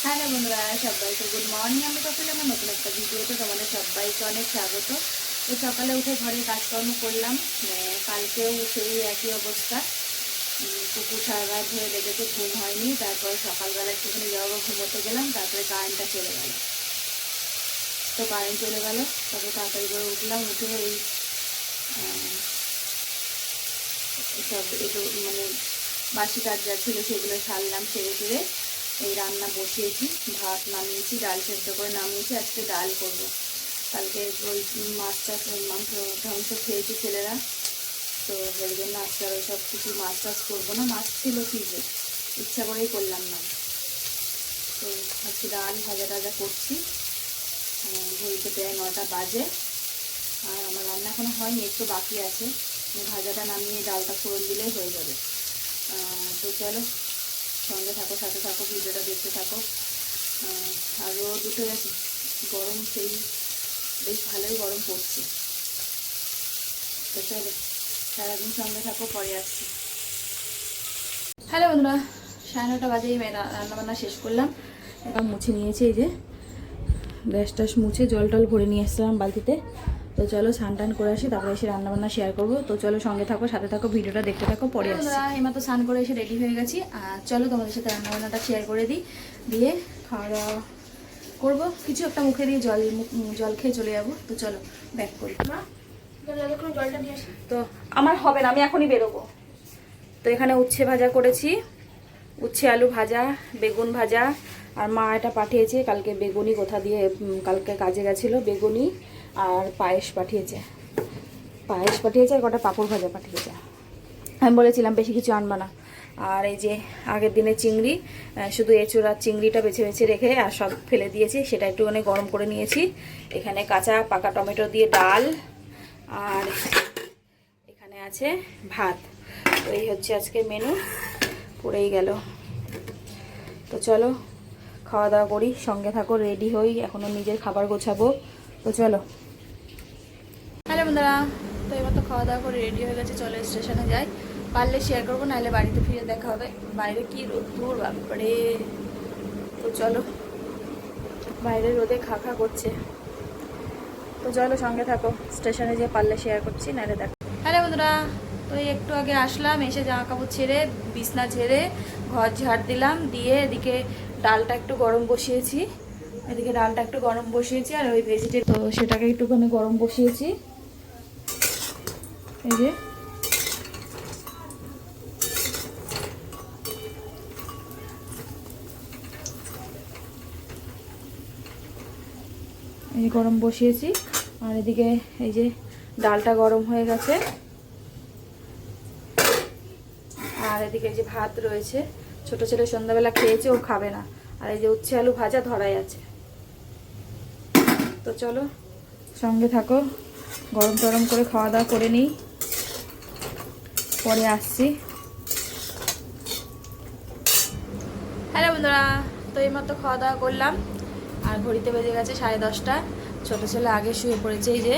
Hello বন্ধুরা, সবাইকে good morning. আমি কপিল, আমার নতুন একটা ভিডিওতে তোমাদের সবাইকে অনেক স্বাগত। তো সকালে উঠে ঘরে কাজকর্ম করলাম। কালকেও সেই একই অবস্থা। কুকুর সারা রাত ধরে লেগেছে, ঘুম হয়নি। তারপর সকালবেলা একটুখানি যাবো, ঘুমোতে গেলাম। তারপরে কারেন্টটা চলে গেল। তো কারেন্ট চলে গেল, তারপরে তাড়াতাড়ি করে উঠলাম। উঠে এই সব একটু বাসি কাজ যা ছিল সেগুলো সারলাম। সেরে সেরে এই রান্না বসিয়েছি। ভাত নামিয়েছি, ডাল সেদ্ধ করে নামিয়েছি। আজকে ডাল করব। কালকে ওই মাছ মাংস খেয়েছি ছেলেরা, তো ওই জন্য আজকে আর ওই সব কিছু মাছ করবো না। মাছ ছিল ফ্রিজে, ইচ্ছা করেই করলাম না। তো আজকে ডাল ভাজা টাজা করছি। ঘড়িতে প্রায় 9টা বাজে, আর আমার রান্না এখনো হয়নি, একটু বাকি আছে। ভাজাটা নামিয়ে ডালটা ফোড়ন দিলেই হয়ে যাবে। তো চলো সঙ্গে থাকো, সাথে থাকো, ভিডিওটা দেখতে থাকো। আর রোদ উঠে গেছে, গরম সেই বেশ ভালোই গরম পড়ছে। তো চলো সারাদিন সঙ্গে থাকো, পরে আসছি। হ্যালো বন্ধুরা, 9:30 বাজেই রান্নাবান্না শেষ করলাম। এখন মুছে নিয়েছি, এই যে গ্যাস টাস মুছে জল টল ভরে নিয়ে এসেছিলাম বালতিতে। তো চলো স্নান টান করে আসি, তারপরে এসে রান্নাবান্না শেয়ার করবো। তো চলো সঙ্গে থাকো, সাথে থাকো, ভিডিওটা দেখতে থাকো, পরে আসছি। এইমাত্র স্নান করে এসে রেডি হয়ে গেছি। আর চলো তোমাদের সাথে রান্নাবান্নাটা শেয়ার করে দিই, দিয়ে খাওয়া দাওয়া করবো। কিছু একটা মুখে দিয়ে জল খেয়ে চলে যাবো। তো চলো ব্যাক করি। জলটা নিয়ে আসি। তো আমার হবে না, আমি এখনই বেরোবো। তো এখানে উচ্ছে ভাজা করেছি, উচ্ছে আলু ভাজা, বেগুন ভাজা। আর মা এটা পাঠিয়েছে কালকে বেগুনি, কোথা দিয়ে কালকে কাজে গেছিলো, বেগুনি আর পায়েস পাঠিয়েছে। আর কটা পাঁপড় ভাজা পাঠিয়েছে। আমি বলেছিলাম বেশি কিছু আনবা না। আর এই যে আগের দিনে চিংড়ি, শুধু এঁচোড়ার চিংড়িটা বেছে বেছে রেখে আর সব ফেলে দিয়েছি, সেটা একটুখানি গরম করে নিয়েছি। এখানে কাঁচা পাকা টমেটো দিয়ে ডাল, আর এখানে আছে ভাত। তো এই হচ্ছে আজকে মেনু, পড়েই গেল। তো চলো খাওয়া দাওয়া করি, সঙ্গে থাকো, রেডি হই, এখনও নিজের খাবার গোছাবো। তো চলো। হ্যালো বন্ধুরা, তো এবার তো খাওয়া দাওয়া করে রেডি হয়ে গেছে। চলো স্টেশনে যাই, পারলে শেয়ার করবো, নাহলে বাড়িতে ফিরে দেখা হবে। বাইরে কি রোদ্দুর বাপরে। তো চলো, বাইরে রোদে খা খা করছে। তো চলো সঙ্গে থাকো, স্টেশনে যেয়ে পারলে শেয়ার করছি, নাহলে দেখো। হ্যালো বন্ধুরা, তো একটু আগে আসলাম, এসে জামা কাপড় ছেড়ে বিছনা ছেড়ে ঘর ঝাড় দিলাম, দিয়ে এদিকে ডালটা একটু গরম বসিয়েছি। আর ওই ভেজিটেবল, তো সেটাকে একটুখানি গরম বসিয়েছি। এই যে গরম বসিয়েছি, আর এদিকে এই যে ডালটা গরম হয়ে গেছে। আর এদিকে এই যে ভাত রয়েছে, ছোট ছেলে সন্ধ্যাবেলা খেয়েছে, ও খাবে না। আর এই যে উচ্ছে আলু ভাজা ধরাই আছে। তো চলো সঙ্গে থাকো, গরম টরম করে খাওয়া দাওয়া করে নিই, পরে আসছি। হ্যালো বন্ধুরা, তো এইমাত্র খাওয়া দাওয়া করলাম, আর ঘড়িতে বেজে গেছে 10:30। ছোটো ছেলে আগে শুয়ে পড়েছে, এই যে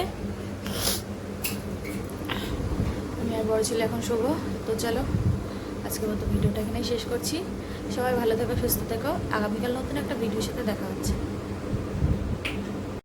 আমি আর বড় ছেলে এখন শোবো। তো চলো আজকের মতো ভিডিওটা এখানেই শেষ করছি। সবাই ভালো থেকো, সুস্থ থেকো। আগামীকাল নতুন একটা ভিডিওর সাথে দেখা হচ্ছে।